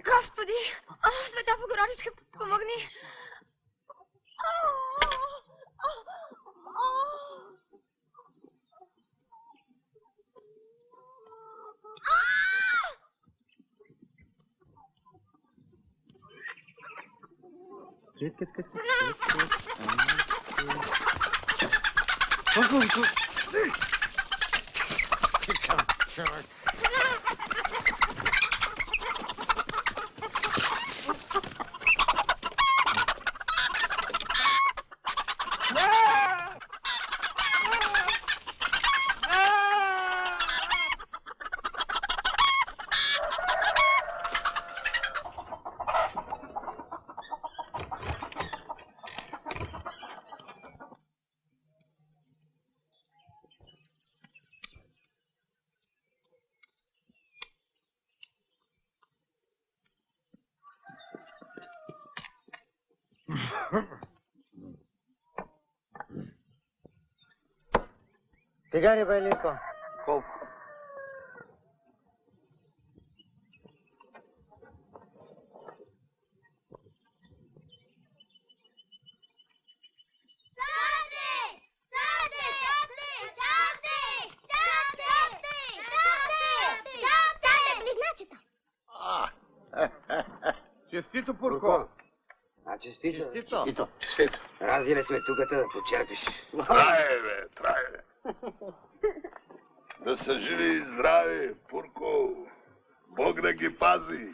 Господи! Света Богородичка, помогни! Цигари, Байлико. Колко? Честито, Пурко! А, честито? Честито. Честито. Разили сме тук да почерпиш. Трае, бе, трае, бе. Да са живи и здрави, Пурко. Бог да ги пази.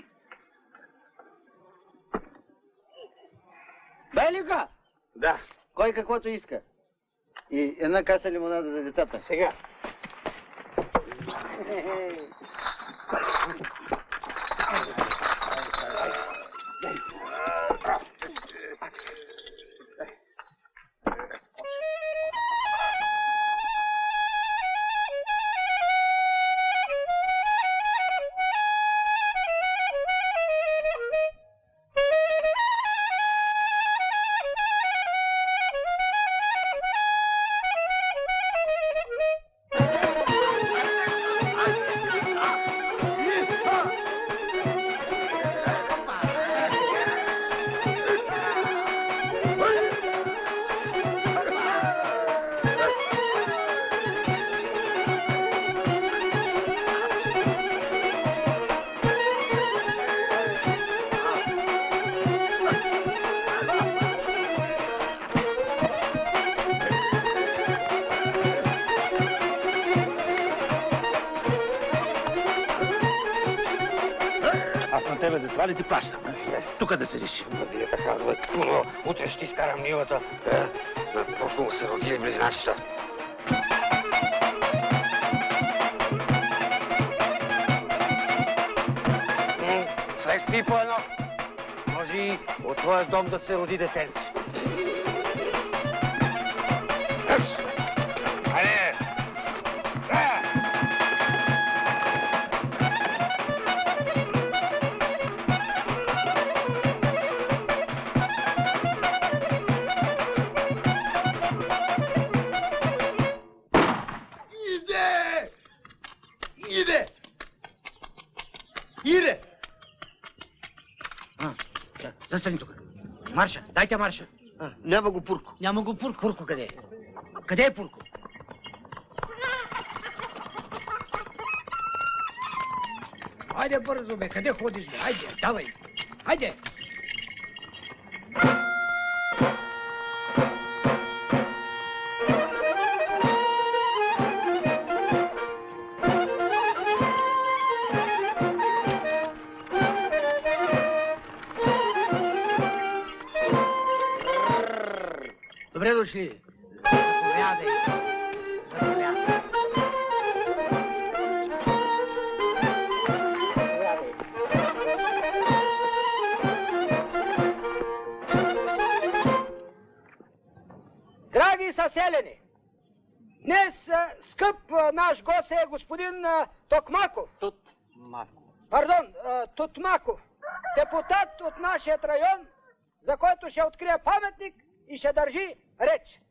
Белика! Да. Кой каквото иска. И една каса лимонада за децата. Сега. тебе за това ли ти плащам? Тук да седиш. Вие така, курво, утре ще изкарам нивата. На Пурко му се родили близначета. Слез пи по едно. Може и от твоя дом да се роди детенци. Хайде! Иде! Застани тук. Марша, дайте марша. Няма го Пурко. Няма го Пурко. Пурко къде е? Къде е Пурко? Хайде бързо, бе. Къде ходиш, бе? Хайде, давай. Хайде. Добре дошли. Заповядай. Заповядай. Драги съселени, днес скъп наш гост е господин Токмаков. Тутмаков. Депутат от нашия район, за който ще открие паметник и ще държи реч.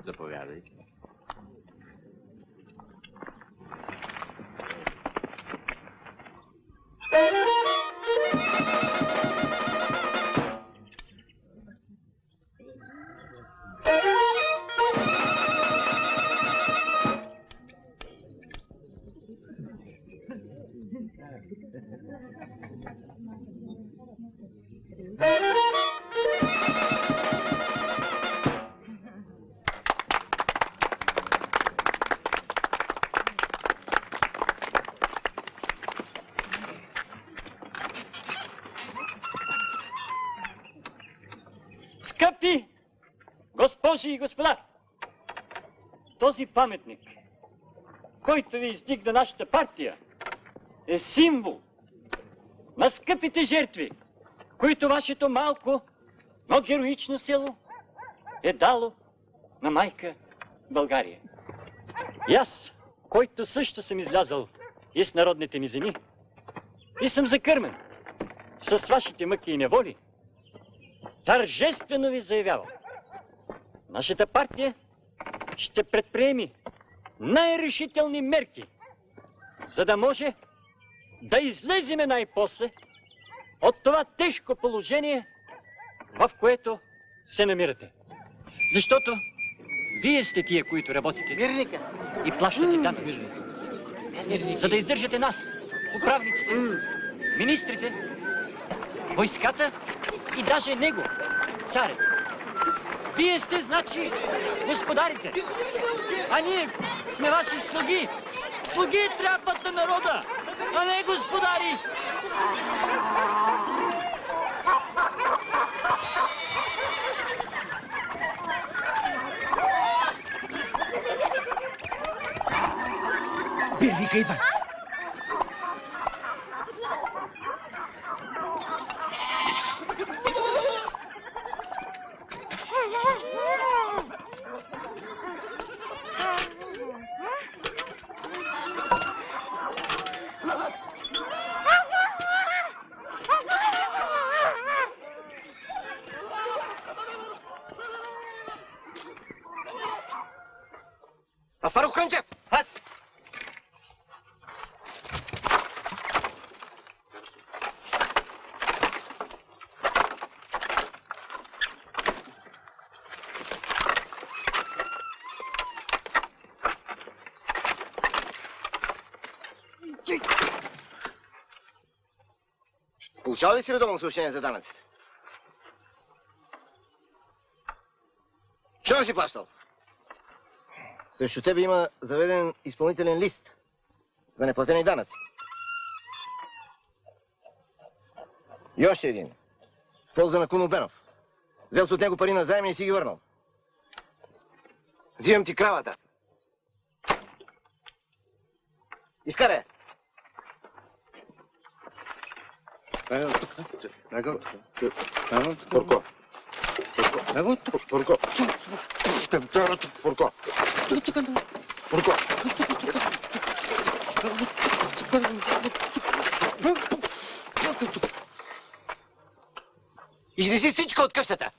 Заповядай. Скъпи госпожи и господа, този паметник, който ви издигна нашата партия, е символ на скъпите жертви, които вашето малко, но героично село е дало на майка България. И аз, който също съм излязъл из народните ни земи и съм закърмен с вашите мъки и неволи, тържествено ви заявявам, нашата партия ще предприеми най-решителни мерки, за да може да излеземе най-после от това тежко положение, в което се намирате. Защото вие сте тия, които работите и плащате данъци, за да издържате нас, управниците, министрите, войската и даже него, царят. Вие сте, значи, господарите. А ние сме ваши слуги. Слуги трябват на народа, а не господари. Бирвика идва. Аспарух Кънчев! Аз! Получава ли си редовно съобщение за данъците? Що не си плащал? Срещу тебе има заведен изпълнителен лист за неплатени данъци. И още един. В полза на Куно Бенов. Взел си от него пари на заем и не си ги върнал. Взимам ти кравата. Изкарай! Порко. Порко. Порко. Порко. Изнеси всичко от къщата!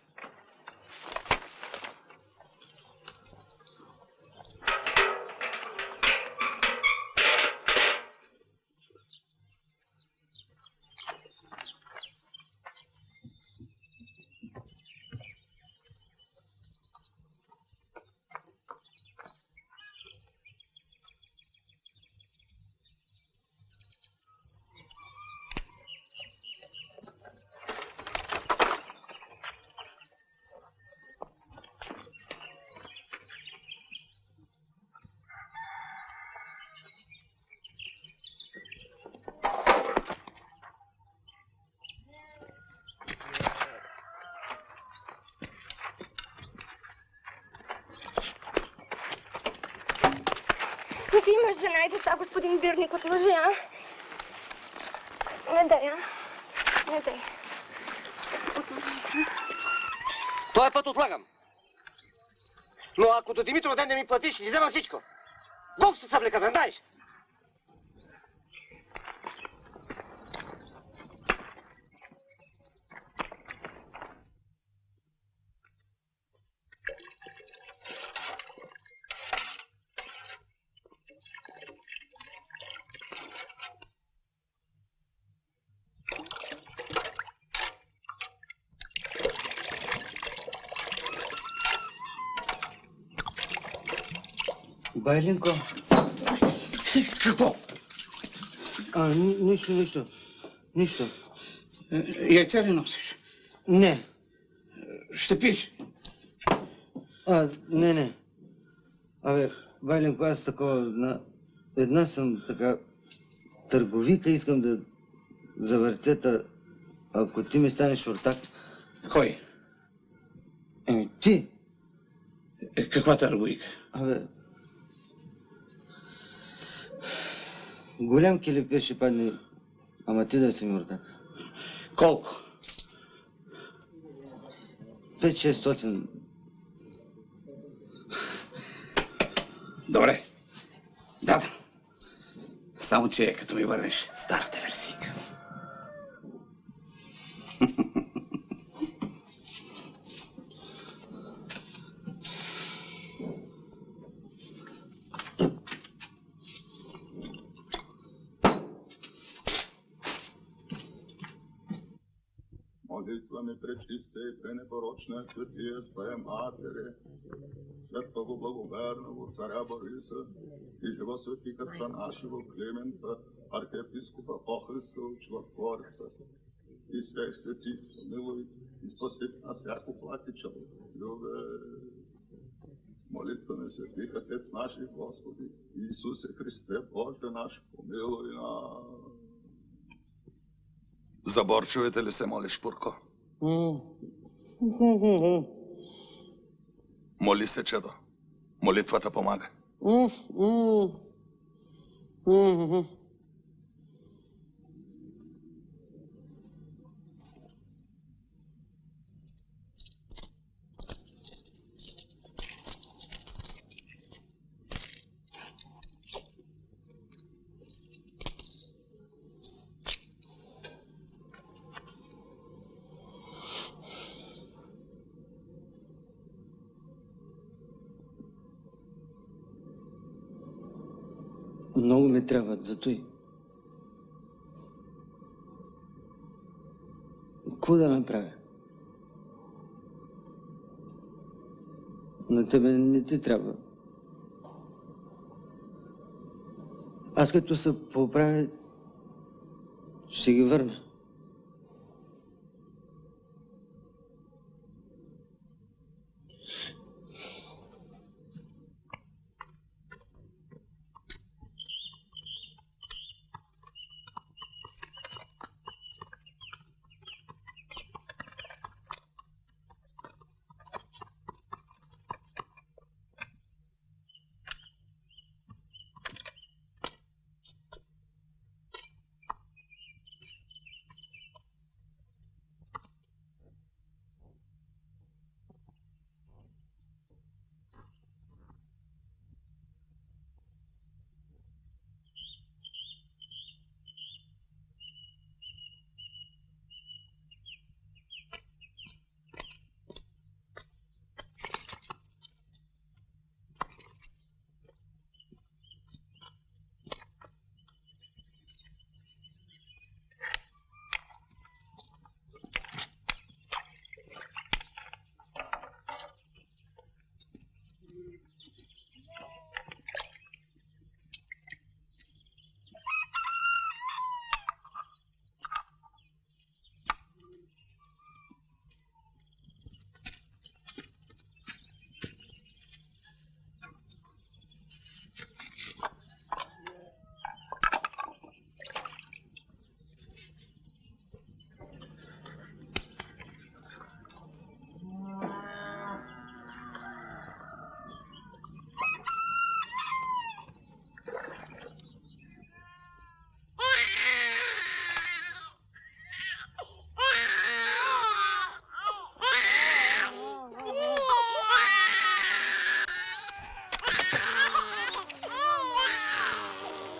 Ти имаш жена и деца, господин Бирник, от лъжи, а? Не дай, а? Не дай. От лъжи, а? Този път отлагам. Но ако до Димитров ден не ми платиш, ще ти взема всичко. Колко са съблека, да знаеш? Байлинко. Какво? Нищо. Яйца ли носиш? Не. Ще пиш? Не. Абе, Байлинко, аз такова, една съм така търговика, искам да завъртя, ако ти ми станеш ортак. Кой? Ти. Каква търговика? Абе, голям келепир ще падне, ама ти да си ми ортак. Колко? 5-600. Добре. Да. Само че като ми върнеш старата версийка. Молитва ми пречиста и пренепорочна светия своя матери, святого благоверного царя Бориса и живо светикаца нашего Климента, архиепископа Охристова чудотворца. И с тех светих помилуй и спаси нас всяку платича, любе. Молитва на светих Отец наших, Господи, Иисусе Христе, Боже наш, помилуй нас. За борчовете ли се молиш, Пурко? Моли се, чедо. Молитвата помага. Много ми трябват за той. Какво да направя? На тебе не ти трябва. Аз като се поправя, ще ги върна.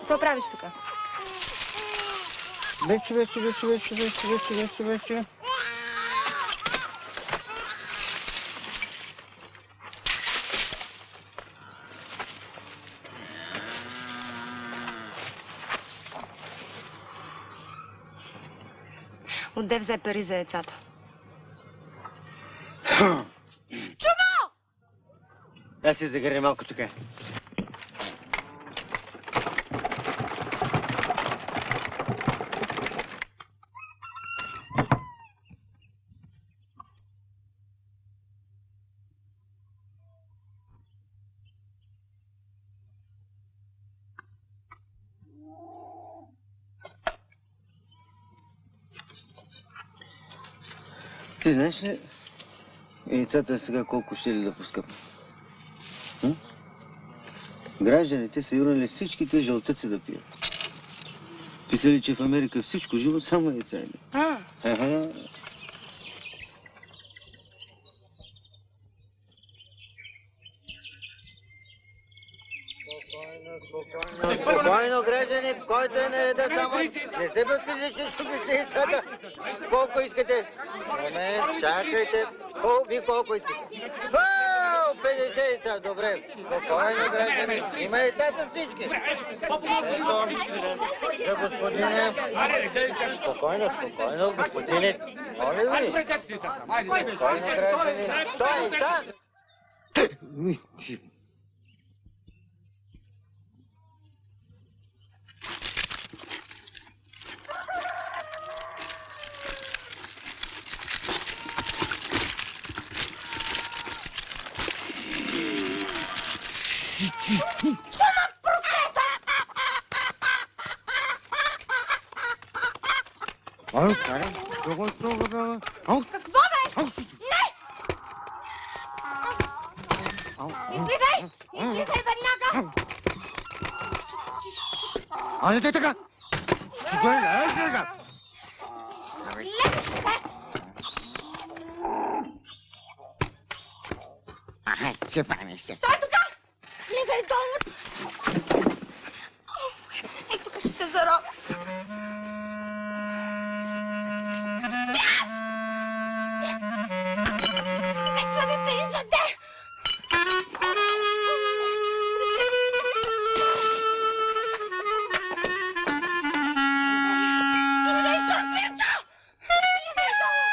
Какво правиш тук? Вече. Отде взе пари за децата? Аз се загърня малко тук. Ти знаеш ли, яйцата сега колко ще ли да поскъпнат? Гражданите са юрнали всичките жълтъци да пият. Писали, че в Америка всичко живо само яйца има. Спокойно, граждани, който е нареда, само не се възкажи, че ще убите яйцата. Колко искате? Момент, чакайте. Колко искате? 50 яйца, добре. Спокойно, граждани. Има яйца с всички. Ето, за господине. Спокойно, господине. Моля ви. Спокойно, граждани. 100 яйца. Какво бе? Не! Излизай! Излизай веднага! Ай, не така! Слезеш, бе! Стой тук! Слизай долу! Ей, тук ще те заробя. Съдите изведе! Слизай, щъртвирчо! Слизай долу!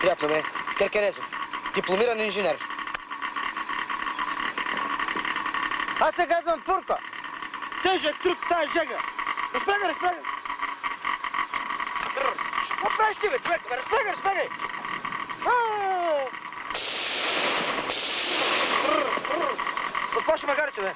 Приятно ме, Керкерезов, дипломиран инженер. Аз се казвам Пурко. Тежък труд в тази жега. Разпрягай, разпрягай. Какво правиш ти, бе, човек? Разпрягай, разпрягай. Какво ще магарите, бе?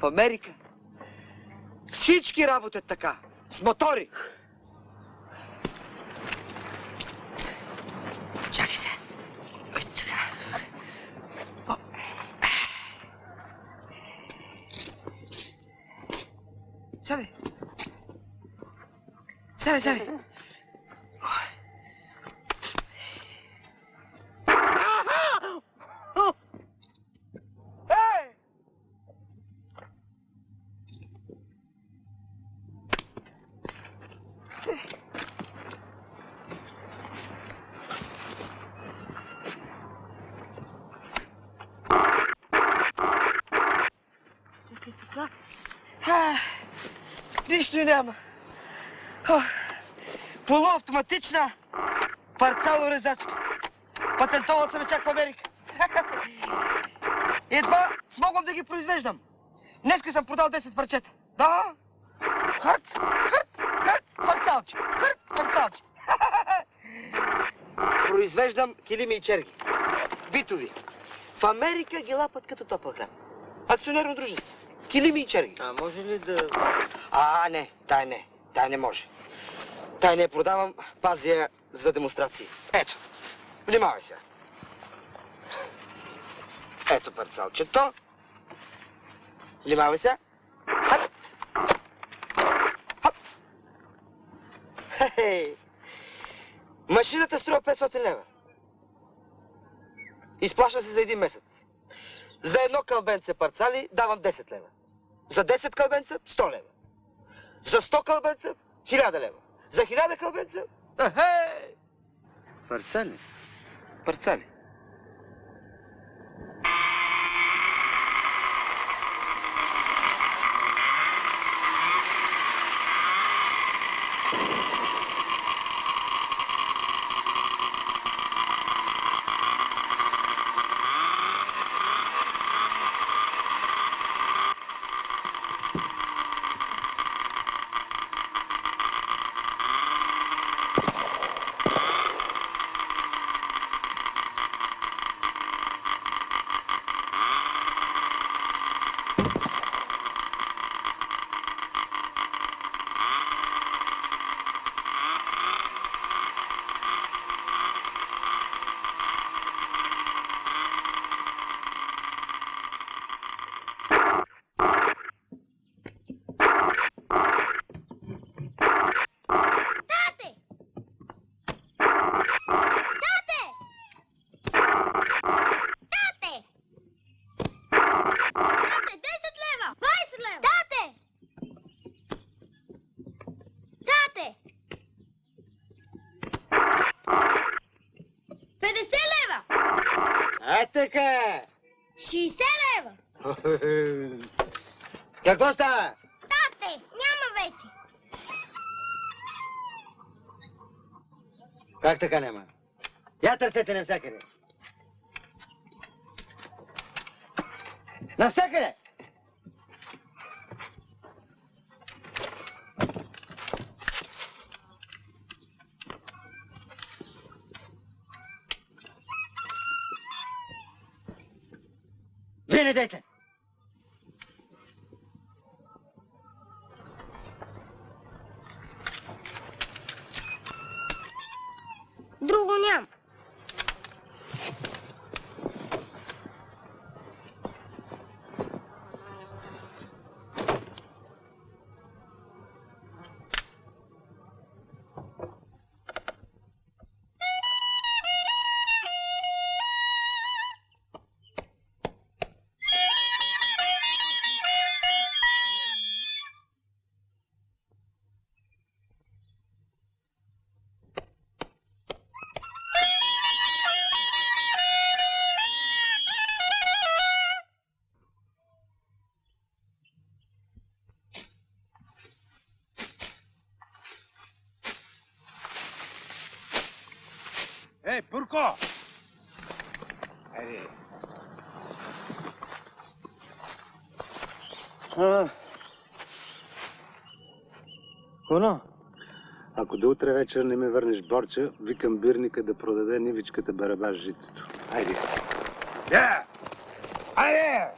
В Америка всички работят така, с мотори. Чакай се. Сядай. Сядай, сядай. Нищо и няма. Полуавтоматична парцелорезачка. Патентовал съм чак в Америка. Едва смогвам да ги произвеждам. Днеска съм продал 10 парчета. Да. Хърц, парцалче, парцалче. Произвеждам килими и черги. Битови. В Америка ги лапат като топъл хляб. Акционерно дружество. Килими и черги. А може ли да... Не. Тай не може. Тай не продавам, пазя я за демонстрации. Ето, внимавай сега. Ето парцалчето. Внимавай сега. Хап! Хап! Хе-хей! Машината струва 500 лева. Изплаща се за един месец. За едно кълбенце парцали давам 10 лева. За 10 кълбенца 100 лева. За 100 кълбенца 1000 лева. За 1000 кълбенца... Парцали? Парцали. Така! 60 лева! Какво става? Тате, няма вече. Как така няма? Я търсете навсякъде. Навсякъде! Вие не дайте! Друго няма. Ей, Пурко! Айде. Коно? Ако до утре вечер не ми върнеш борча, викам бирника да продаде нивичката бараба с жицето. Айде. Да! Айде!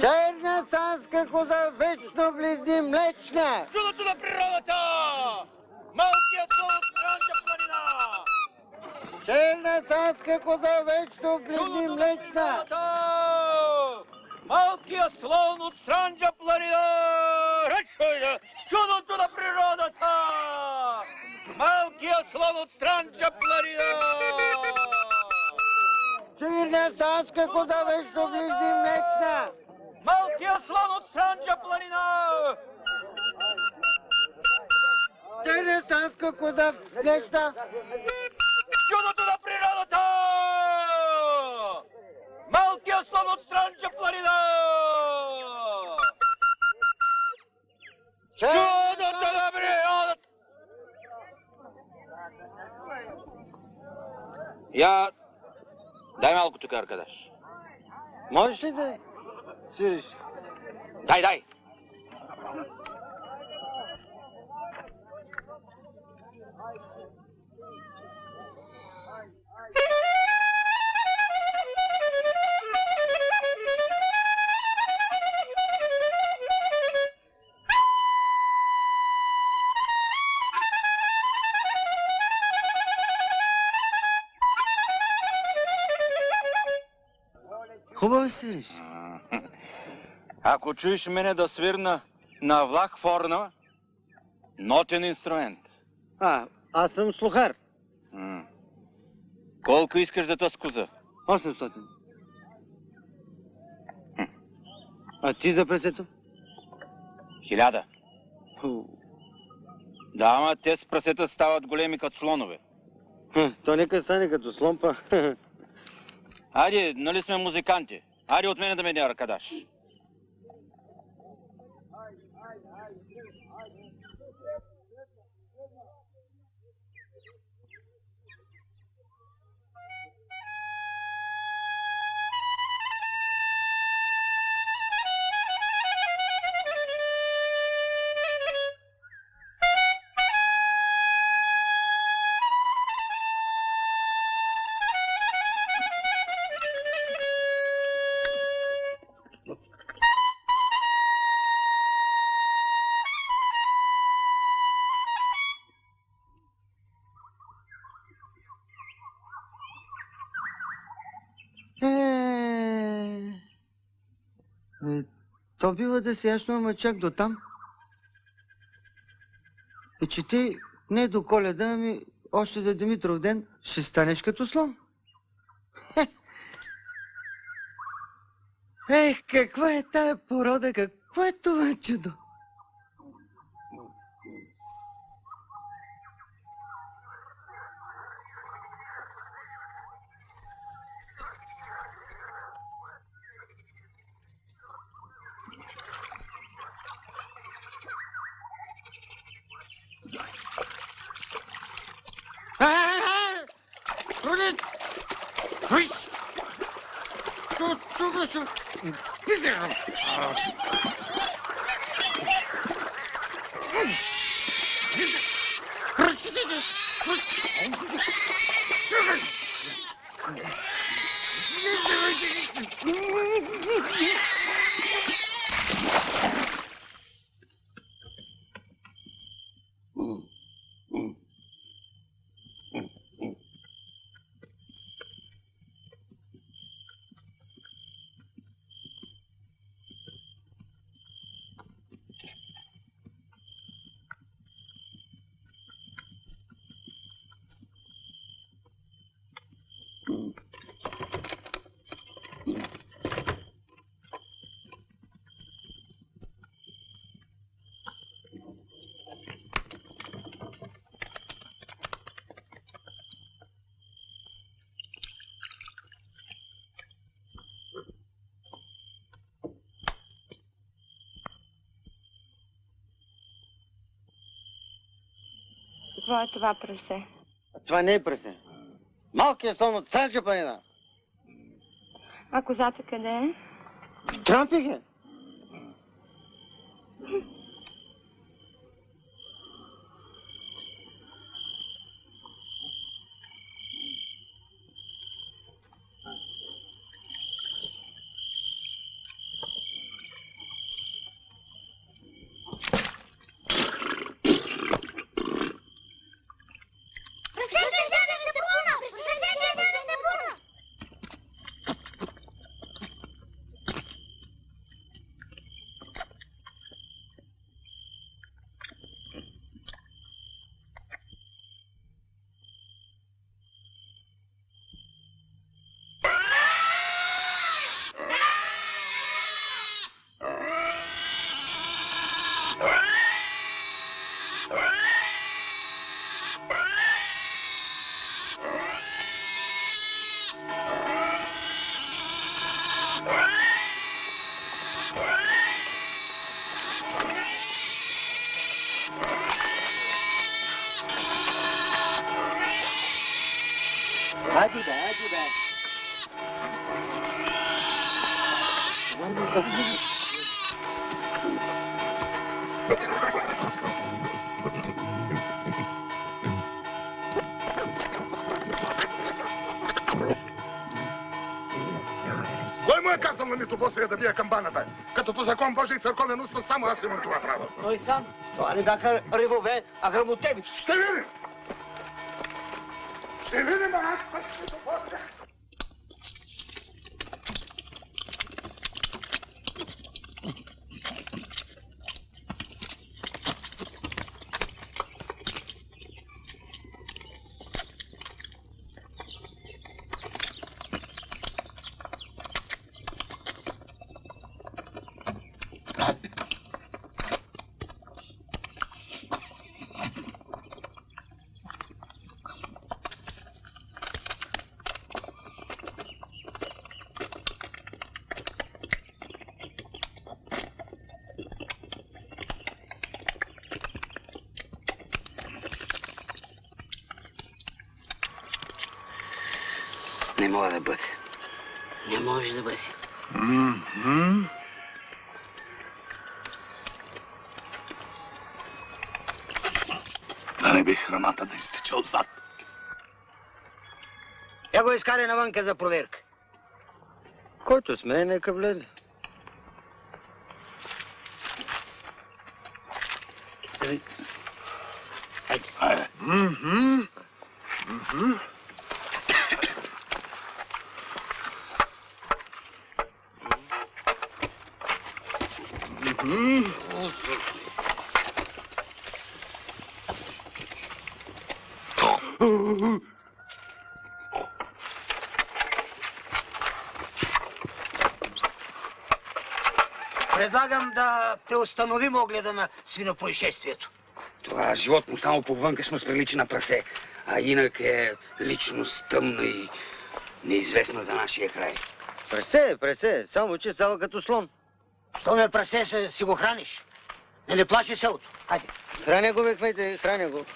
Черна санска коза вечно близни млечна! Чудото на природата! Малкият слон от Странджа планина! Черна санска коза вечно близни млечна! Малкият слон от Странджа планина! Чудото на природата! Малкият слон от Странджа планина! Черна санска коза вечно ближни млечна. Малкия слон от Странджа планина! Черна санска коза млечна. Чудото на природата! Малкия слон от Странджа планина! Чудото на природата! Я... Дай малко тук, Аркадаш. Можеш ли да свириш? Дай! Хубаво свириш. Ако чуеш мене да свирна на влак форма, нотен инструмент. Аз съм слухар. Колко искаш да те скуза? 800. А ти за прасето? 1000. Да, ама те с прасета стават големи като слонове. То нека стане като слон па. Айде, нали сме музиканти? Айде от мене да ме не Аркадаш. То бива да се ясно, ама чак до там. И че ти не до Коледа, ами още за Димитров ден ще станеш като слон. Ех, каква е тая порода, какво е това чудо? Какво е това прасе? Това не е прасе. Малкият слон от Странджа планина. А козата къде е? Трампих е. Hadi be, hadi be. Кой му е казал на Мито Босия да бие камбаната? Като по закон Божий църковен устав само аз имам това право. Той сам. Това не бяха ревове, а грамотеви. Ще видим! Ще видим, аз път Мито Босия! Не мога да бъде. Не може да бъде. Да не би храната да изтече отзад. Я го изкарай навънка за проверка. Който сме, нека влезе. Айде. Предлагам да преустановим огледа на свинопроизшествието. Това животно само по вънкашно прилича на прасе, а инак е личност тъмна и неизвестна за нашия край. Прасе, само че става като слон. То не прасе, си го храниш. Не плаши селото. Хайде. Храня го, бе, кмете, храня го.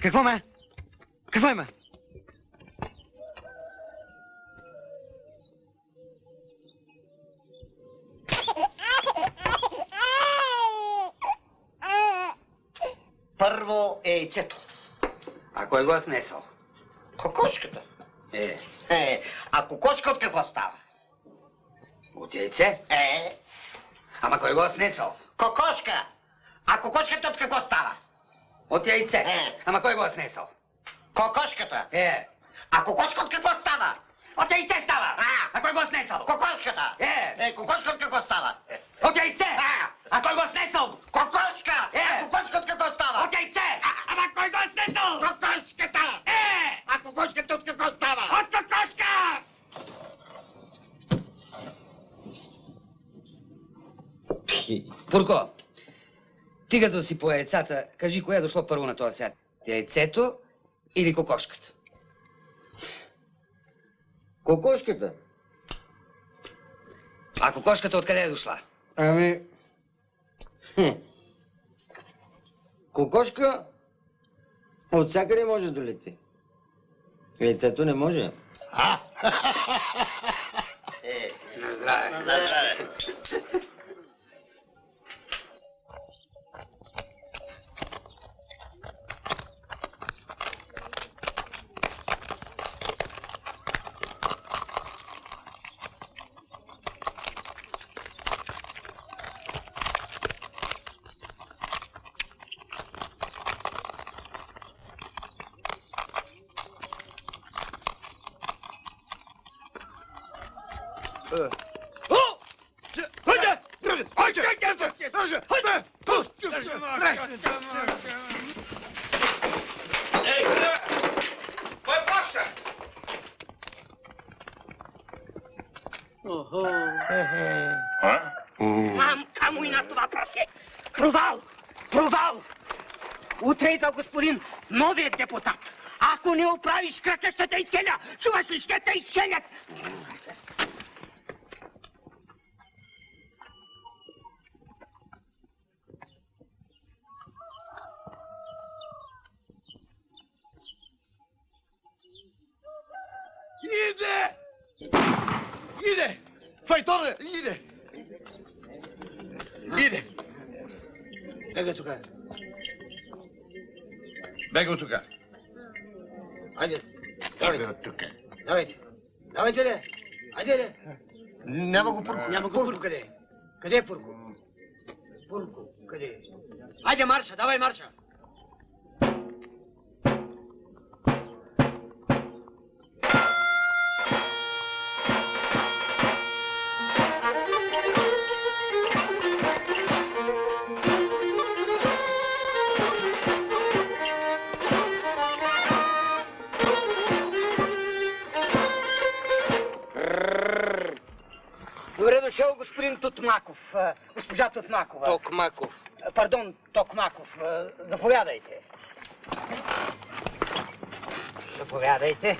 Какво ме? Какво има? Първо е яйцето. А кой го е снесъл? Кокошката. А кокошка от какво става? От яйце? Ама кой го е снесъл? Кокошка. А кокошката от какво става? От яйце. Ама кой го е снесъл? Кокошката. А кокошка от какво става? От яйце става! А кой го е снесъл? Кокошката. Кокошка от какво става? От яйце! А кой го е снесъл? Кокошка! А кокошка от какво става? От яйце! Ама кой го е снесъл? Кокошката! А кокошката от какво става? От кокошка! Пурко, ти като си по яйцата, кажи, кое е дошло първо на този свят? Яйцето или кокошката? Кокошката. А кокошката откъде е дошла? Ами... Кокошка От всякъде може да долети. Лицето не може. На здраве. На здраве. Мамка му и на това прасе! Провал! Провал! Утре идва господин новият депутат. Ако не оправиш крака, ще те изселя! Чуваш ли, ще те изселят! Иде! Иде! Файтоне, иде! Иде! Бегай тук. Бегай тук. Айде. Бегай тук. Давайте. Давайте, де. Айде, де. Няма го Пурко. Няма го Пурко, къде? Къде е Пурко? Пурко, къде е? Айде, марша, давай марша. Добре дошъл, господин Тутмаков. Госпожа Тутмакова. Токмаков. Пардон, Токмаков. Заповядайте. Заповядайте.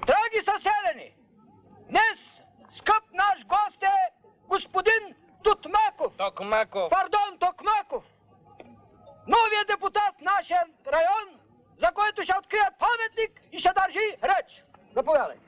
Драги съселени, днес скъп наш гост е господин Тутмаков. Токмаков. Пардон, Токмаков. Новият депутат в нашия район, за който ще открие паметник и ще държи реч. Заповядайте.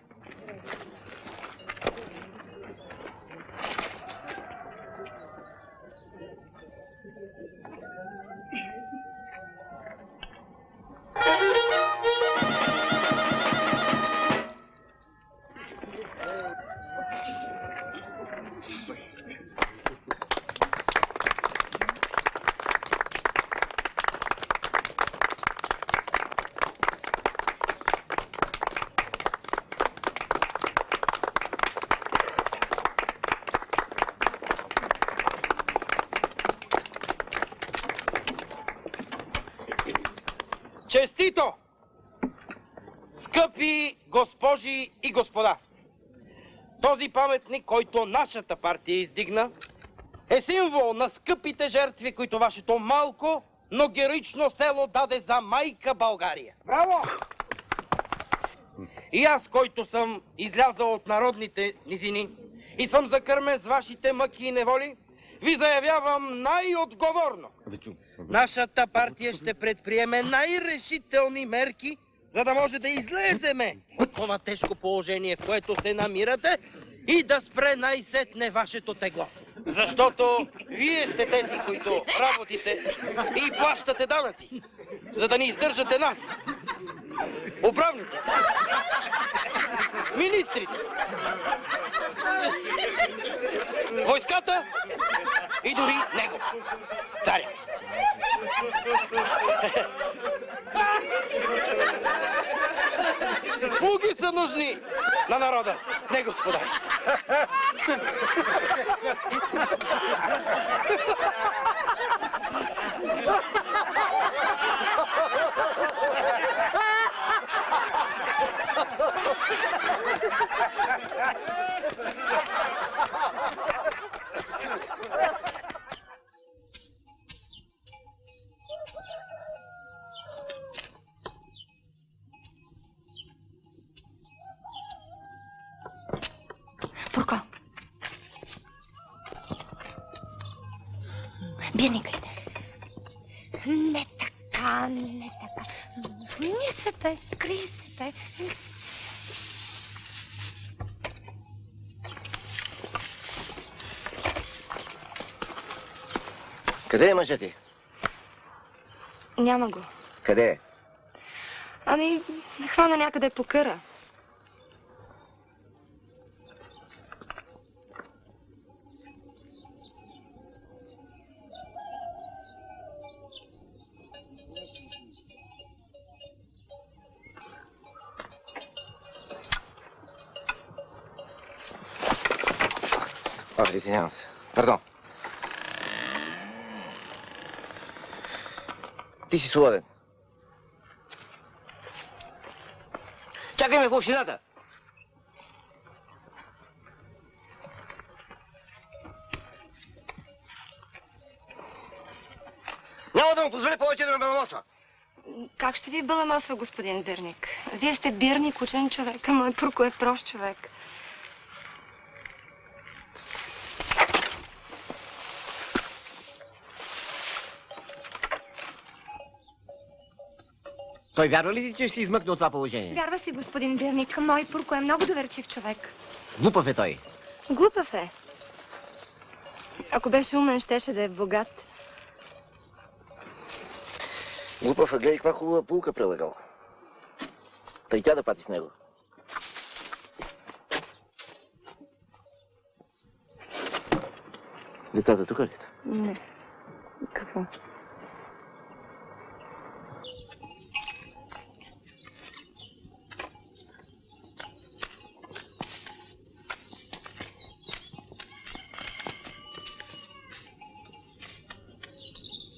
Честито! Скъпи госпожи и господа! Този паметник, който нашата партия издигна, е символ на скъпите жертви, които вашето малко, но героично село даде за майка България. Браво! И аз, който съм излязъл от народните низини и съм закърмен с вашите мъки и неволи, ви заявявам най-отговорно. Нашата партия ще предприеме най-решителни мерки, за да може да излеземе от това тежко положение, в което се намирате, и да спре най-сетне вашето тегло. Защото вие сте тези, които работите и плащате данъци, за да ни издържате нас. Управниците, министрите, войската и дори него, царя. Слуги са нужни на народа, не господа. Бирника иде. Не така, не така. Не се бе, скри се бе. Къде е мъжът ти? Няма го. Къде е? Ами, хвана някъде по къра. Извинявам се. Пардон. Ти си свободен. Чакай ме в общината! Няма да му позволя повече да ме баламосва. Как ще ви баламосва, господин Бирник? Вие сте бирник, учен човек, а мой Пурко е прост човек. Той вярва ли си, че ще се измъкне от това положение? Вярва си, господин Бирник. Мой Пурко е много доверчив човек. Глупав е той. Глупав е. Ако беше умен, щеше да е богат. Глупав е, гледай каква хубава пулка прилагал. Тъй тя да пати с него. Децата тук ли са? Не. Какво?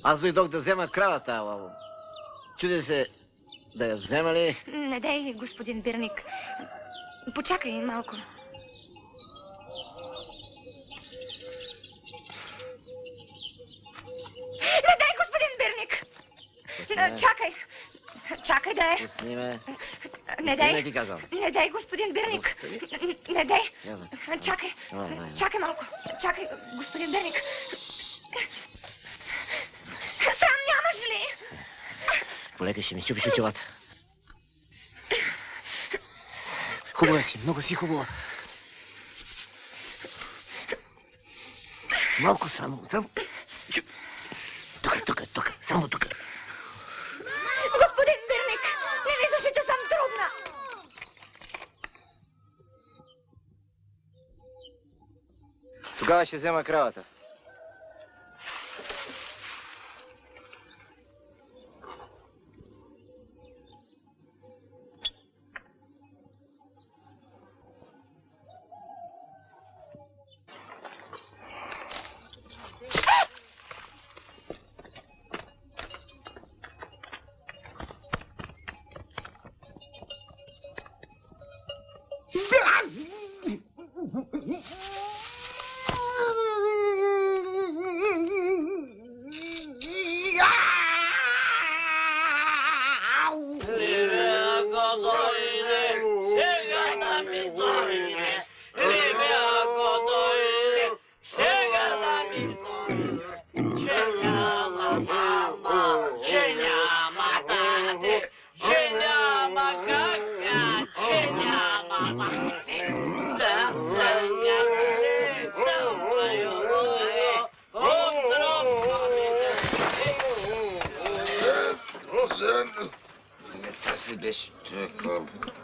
Аз дойдох да взема кравата, ала... Чудя се да я взема ли? Не дай, господин Бирник. Почакай малко. Не дай, господин Бирник! Чакай! Чакай да е! Пусни ме. Не дай! Не ти казвам. Не дай, господин Бирник! Не дай! Чакай! Чакай малко! Чакай, господин Бирник! Срам нямаш ли? Полека ще ми чупиш очилата. Хубава си, много си хубава. Малко само. Тук, само тук. Господин Бирник, не виждаш ли, че съм трудна? Тогава ще взема кравата.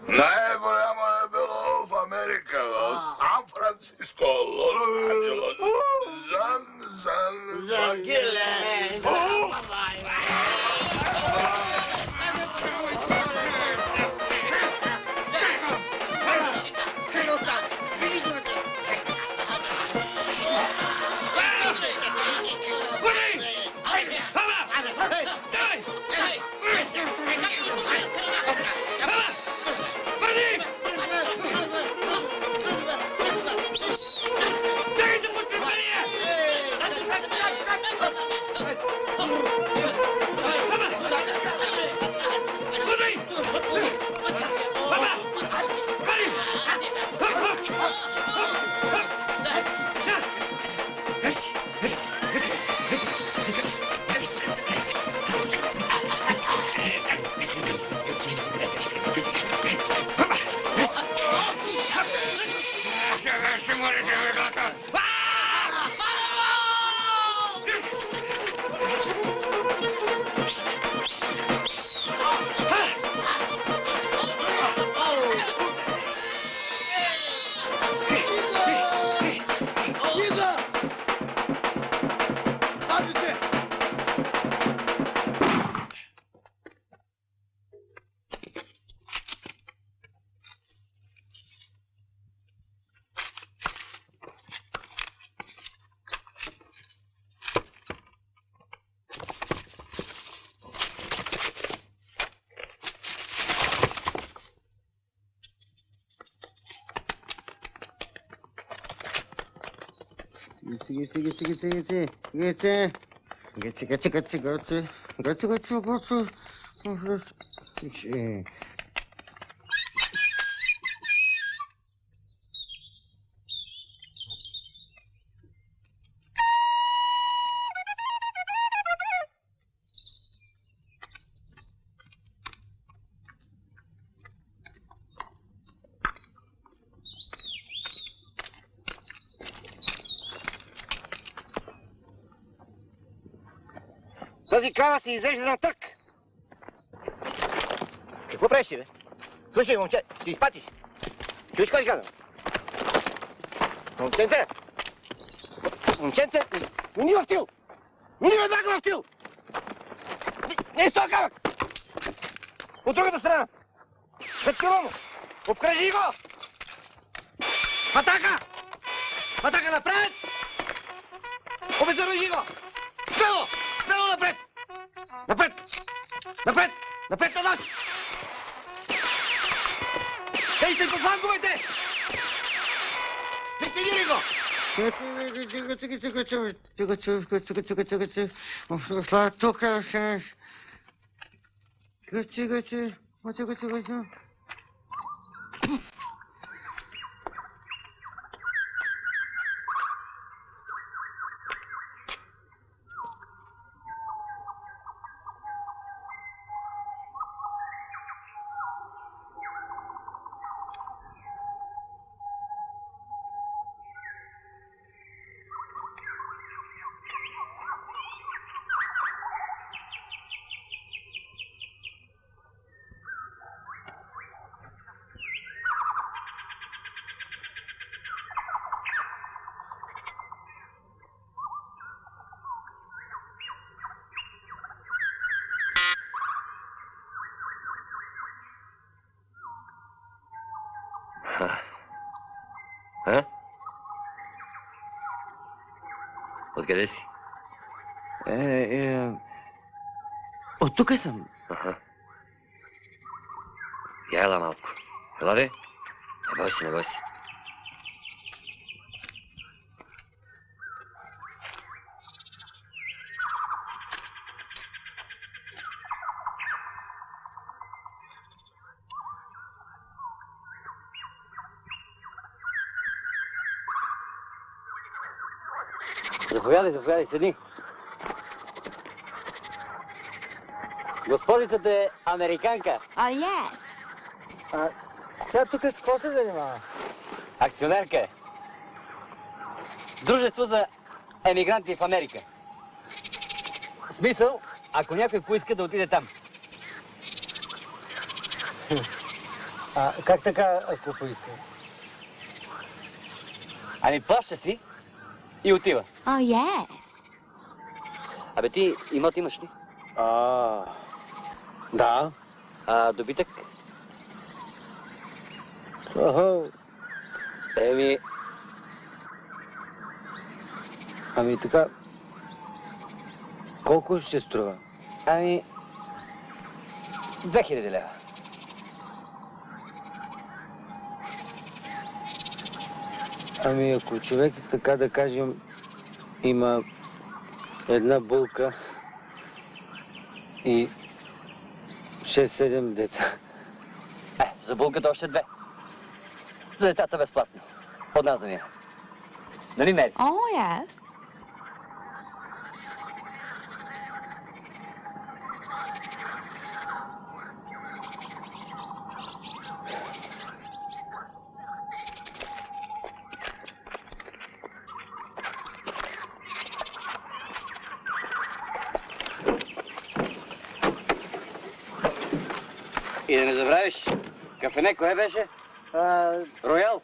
Най-голямо е било в Америка, в Сан-Франциско, Лос-Анджелес. Загиле! Hey! Тази крава се изрежда на тък. Какво правиш, бе? Слушай, момче, ще изпатиш. Чуеш какво ти казвам? Момченце! Момченце! Мини в тил! Мини веднага в тил! Не с този камък! От другата страна! Пред тила му! Обкръжи го! Атака! Атака напред! Обезоръжи го! Смело! Смело напред! Напред! Напред! Напред назад! Действай по фланговете! Ликвидирай го! А? Откъде си? От тук съм. Аха. Я ела малко. Ела де? Не бой се, не бой се. Заповядай, заповядай, седи. Госпожицата е американка. Yes. Тя тук с какво се занимава? Акционерка е. Дружество за емигранти в Америка. В смисъл, ако някой поиска да отиде там. Как така, ако поиска? Ами плаща си и отива. Yes. Абе ти имот имаш ли? Да. Добитък? Ами така, колко ще струва? 2000 лева. Ами ако човек, така да кажем, има една булка и 6-7 деца. За булката още 2. За децата безплатно. От нас за нея. Нали, Мери? Yes. И да не забравиш, кафене, кое беше? Роял.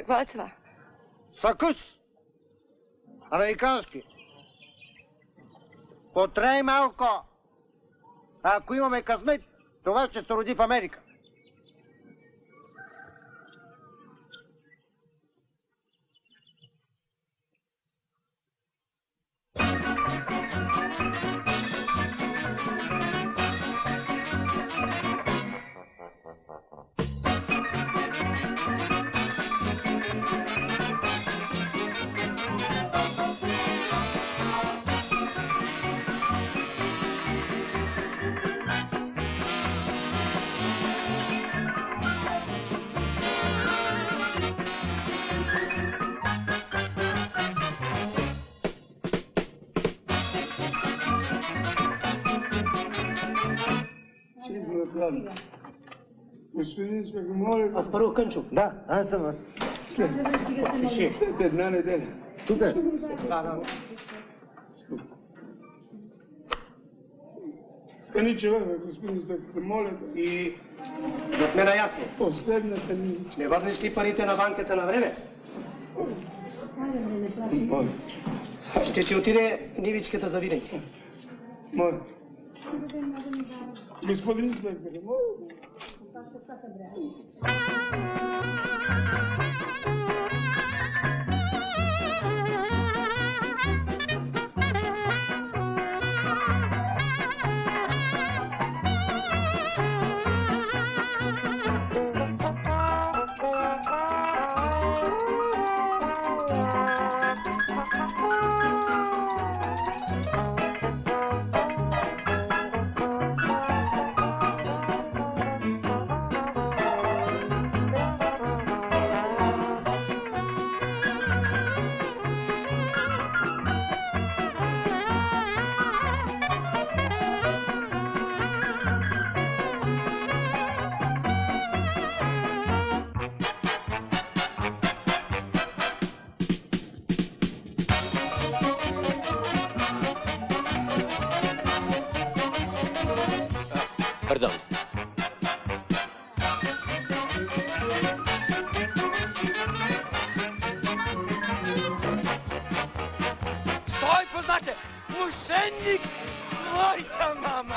Какво е това? Факус. Американски. Потрей малко. А ако имаме късмет, това ще се роди в Америка. Господин инспектор, моля... Аспарух Кънчов. Да, аз съм аз. След една неделя. Тук е? Да. Стани човек, господин инспектор, моля да... И да сме наясно. Последната нивичка. Не върнеш ли парите на банката на време? Моля. Ще ти отиде нивичката за винаги. Моля. Господин инспектор, моля. Pardon. Стой, познате! Мошенник! Твоята мама!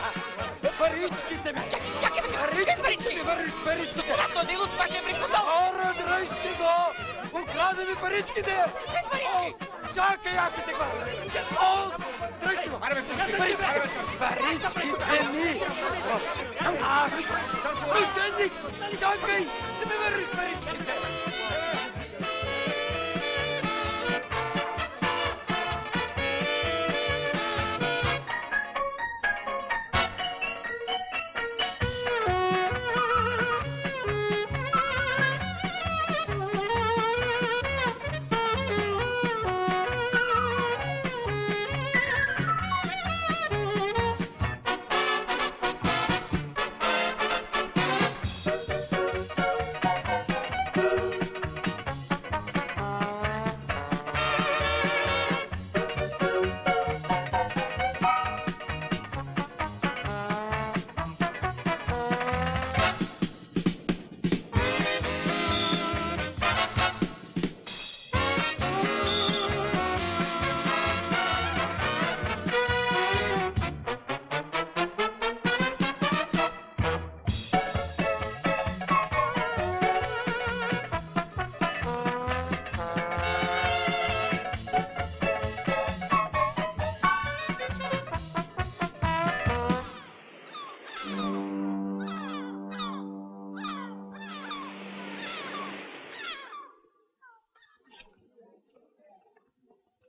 Паричките ми! Чакай, Паричките ми! Върнеш паричките! Да, този луд пак ще е припознал! Хора, дръжте го! Украда ми паричките! Парички! Чакай, аз ще те хвана! О, дръжте го! Паричките! Паричките ми! Ах! Мошенник! Чакай! Да ми върнеш паричките!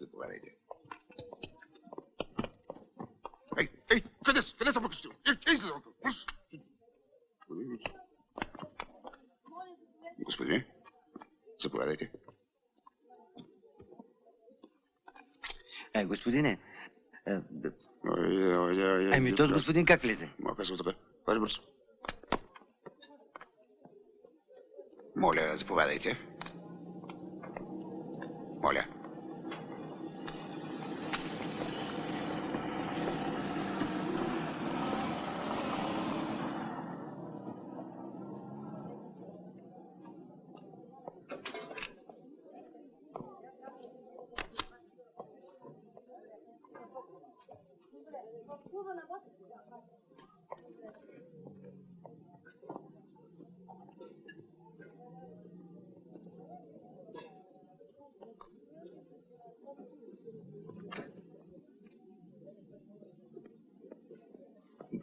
Заповядайте. Ей, къде са? Къде са покачите? Ей, се завърка. Господине, заповядайте. Господине, ами този господин как влезе? Малка се така. Пази бързо. Моля, заповядайте. Моля.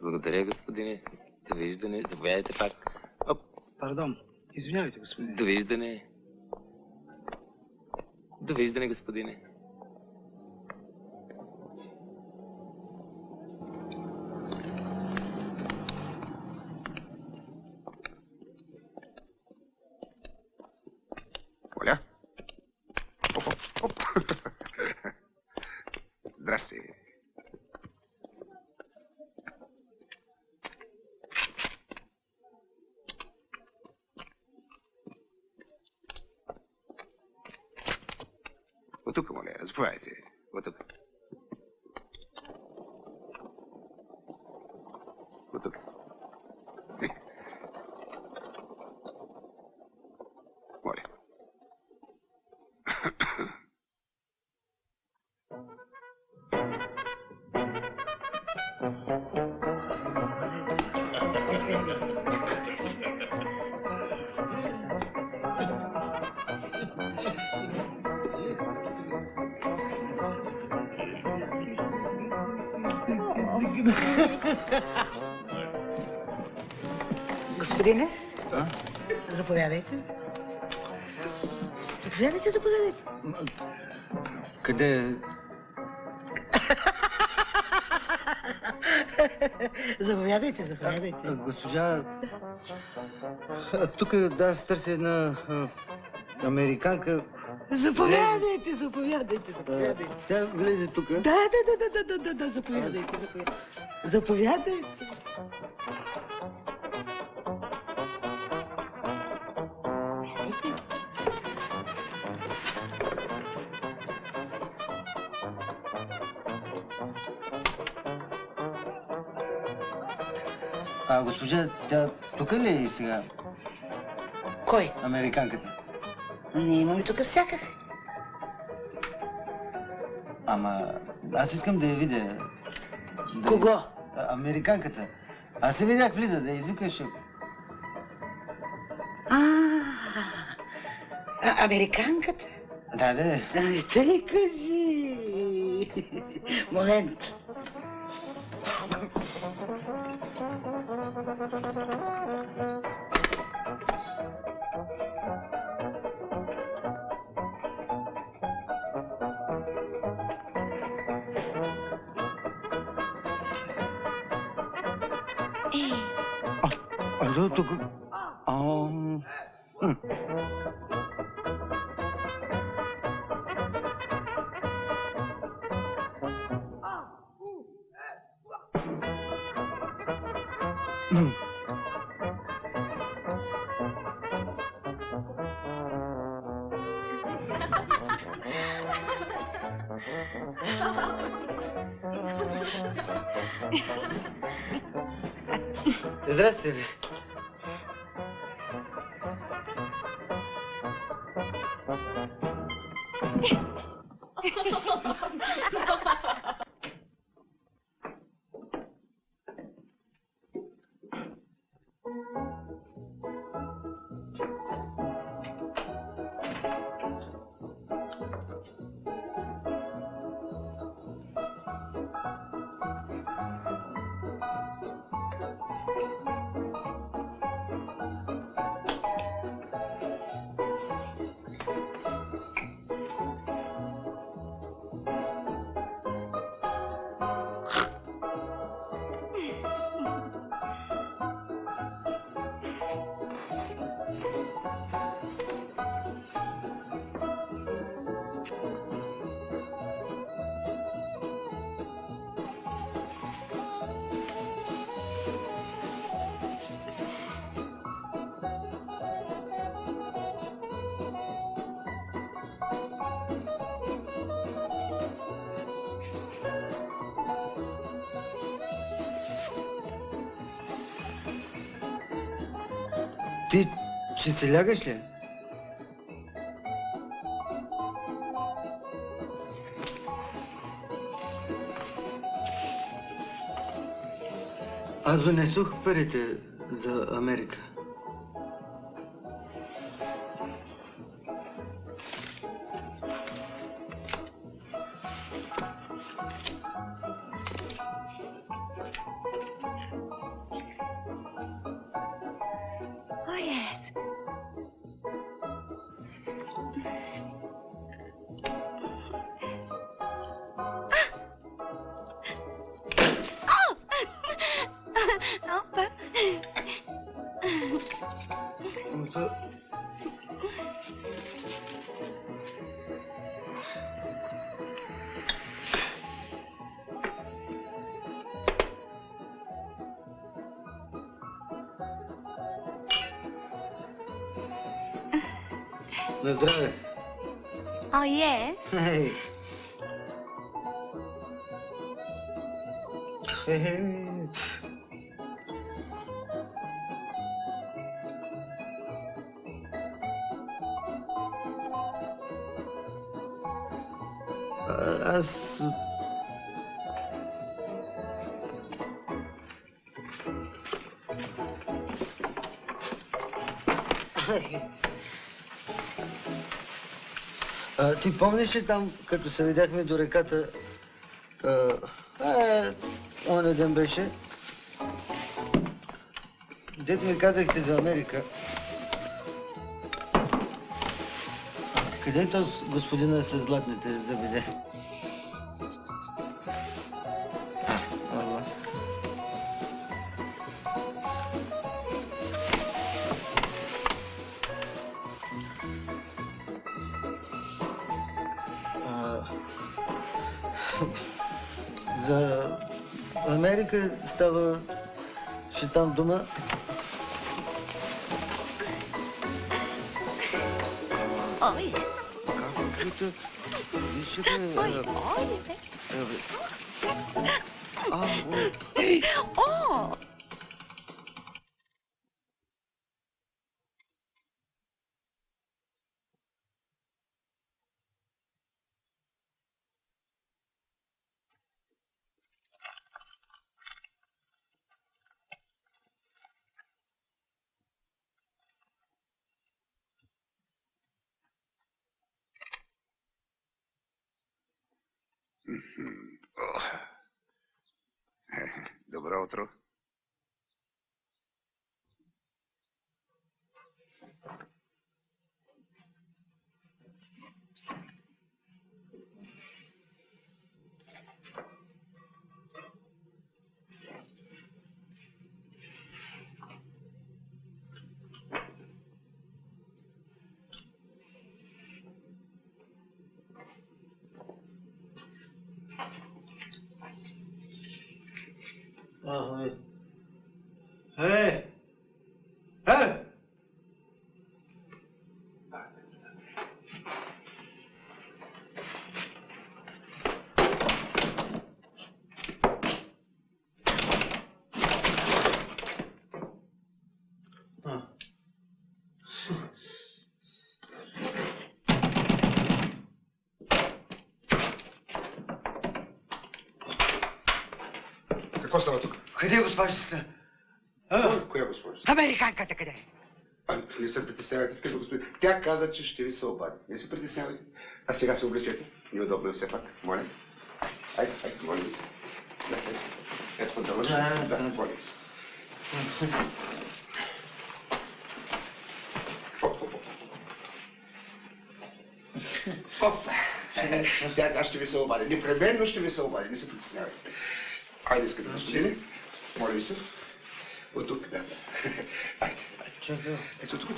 Благодаря, господине. Довиждане. Заповядайте пак. Пардон. Извинявайте, господине. Довиждане. Довиждане, господине. Оля? Оп. Здрасти. От тук, моля, заповядайте. От тук. От тук. Моля. Господине, заповядайте. Заповядайте. Къде? Заповядайте. Госпожа... Тук да, аз търся една американка. Заповядайте. Тя влезе тук. Да, заповядайте. Госпожа, тя тук ли е сега? Кой? Американката. Ние имаме тук всякак. Ама аз искам да я видя. Кого? Американката. Аз се видях влиза, да я извикаш. Американката? Да. Тъй кажи. Момент. Ало, тук... Здрасте, бе. Ти ще се лягаш ли? Аз донесох парите за Америка. Oh, yes. Oh! Oh, but... На здраве! Oh, yes. Хей! Хе-хе! Аз... Ти помниш ли там, като се видяхме до реката? Оня ден беше. Дето ми казахте за Америка. Къде е този господина с златните зъби? За Америка става ще там дума. Oh, yes. Каквито... Вижте, Ой, ой. Oh! Добро утро. Hey! Hey! Какво става тук? Къде е госпожицата? Коя госпожа? Американката къде е? Не се притеснявайте, скъпи господин. Тя каза, че ще ви се обади. Не се притеснявайте. А сега се облечете. Неудобно е все пак. Моля. Айде, моля ви се. Ето поддължи. Да, моля ви се. Тя ще ви се обади. Непременно ще ви се обади. Не се притеснявайте. Айде, скъпи господине. Моля ви се. От тук, да. Айде. Чакай. Ето тук.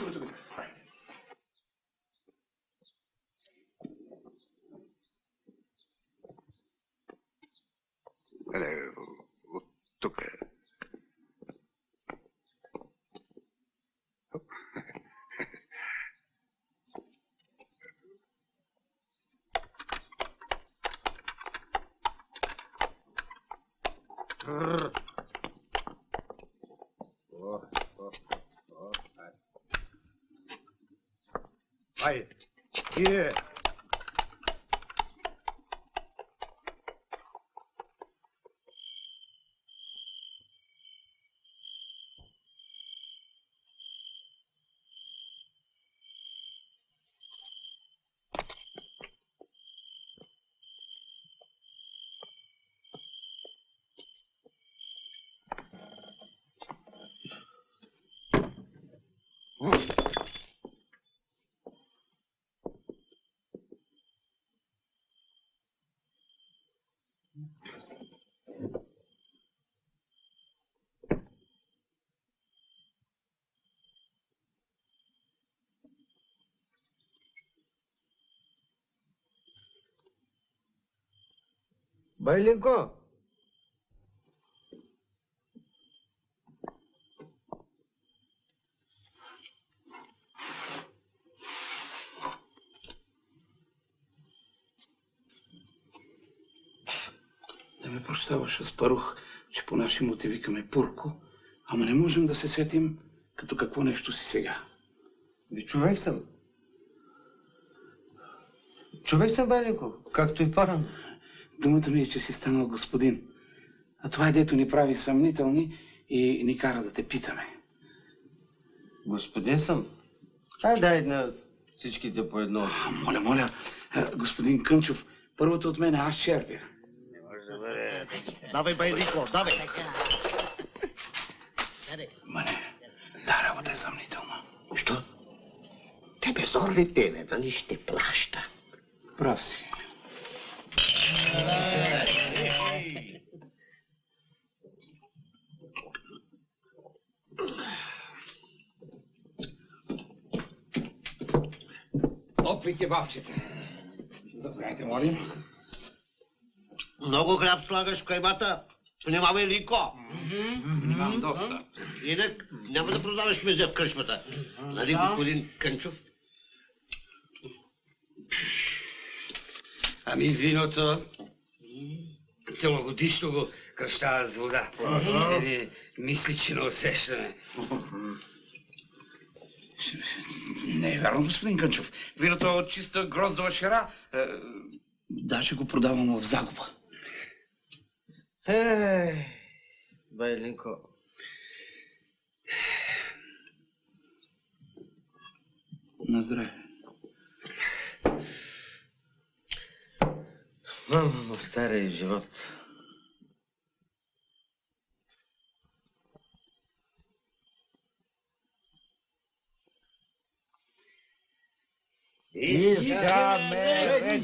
Айде. От тук. Айде. Иде. Байлинко! Да ме прощаваш, Аспарух, че по наши мотиви викаме Пурко, ама не можем да се сетим като какво нещо си сега. Човек съм. Човек съм, Байлинко, както и по-рано. Думата ми е, че си станал господин. А това е дето ни прави съмнителни и ни кара да те питаме. Господин съм. Дай на всичките по едно. Моля, господин Кънчов, първото от мен аз черпя. Давай, Байлинко, давай! Мане, та работа е съмнителна. Що? Тебе зорли тебе, нали ще плаща? Прав си. Топли кебабчета. Заповядайте, молим. Много хляб слагаш в каймата. Внимавай, Линко. Внимавам доста. Инак няма да продаваш мезе в кръчмата. Нали, господин Кънчов? Ами виното целогодишно го кръщава с вода. Не мисли, че не усещаме. Не е вярно, господин Кънчов. Виното е от чиста гроздова шера. Даже го продавам в загуба. Байлинко. На здраве. Мама му стария живот. Искаме реч!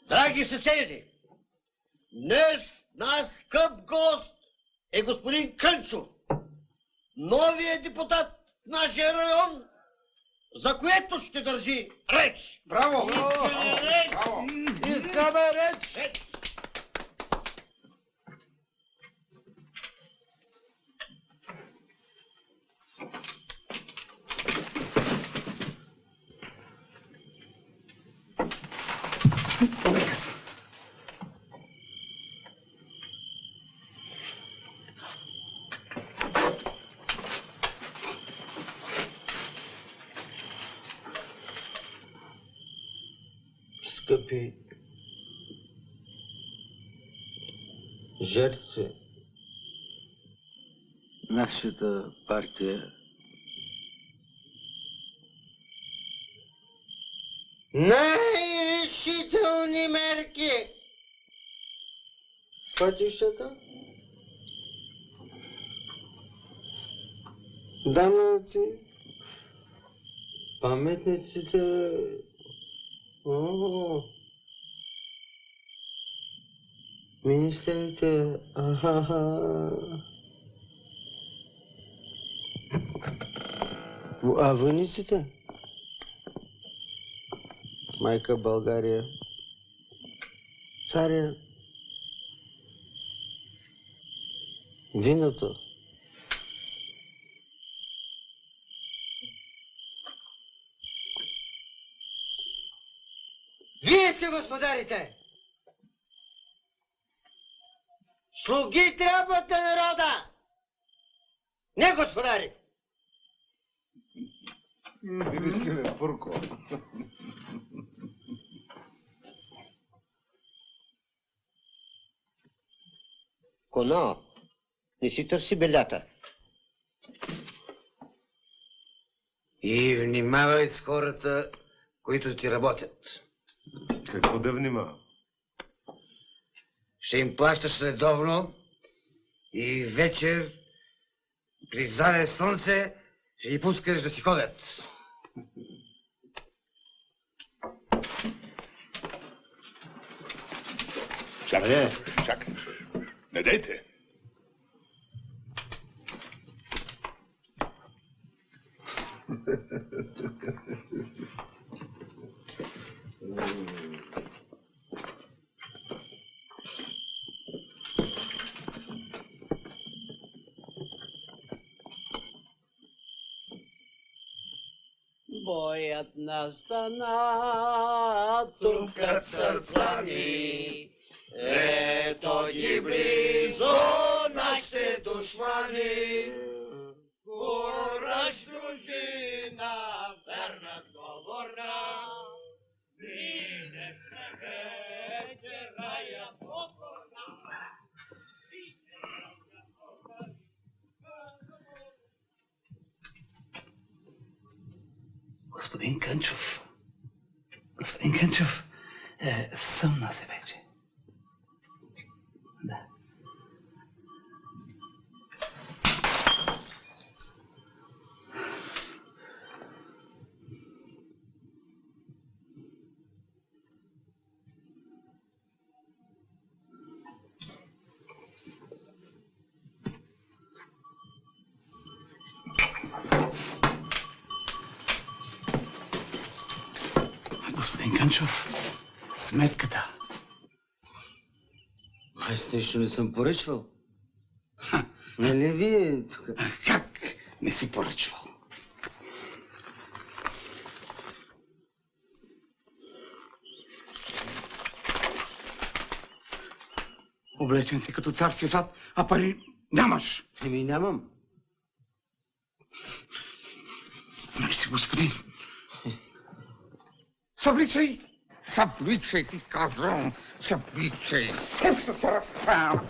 Драги съседи, днес наш скъп гост е господин Кънчов, новият депутат в нашия район, за което ще държи реч. Браво! Искаме реч! Скъпи жертви, нашата партия най-решителни мерки. Пътищата, данъци, паметниците, министрите, а войниците? Майка България, царя, виното. Вие сте господарите! Слуги трябват на народа! Не господари! Иди си, бе, Пурко. Коно, не си търси белята. И внимавай с хората, които ти работят. Какво да внимавам? Ще им плащаш редовно и вечер При зале слънце ще ги пускаш да си ходят. Чакай, чакай. Не дейте. Боят настана, тупкат сърца ми. Ето ги близо нашите душмани. Кураж, дружина, верна, говорна. Ние сме вече рая покорна. Господин Кънчов, съмна се вече. Да. Господин Кънчов, сметката. Аз нищо не съм поръчвал. Нали вие тук? Как не си поръчвал? Облечен си като царски сват, а пари нямаш. Еми нямам. Нали си господин? Събличай! Събличай, ти казвам! Събличай! Теб ще се разправя!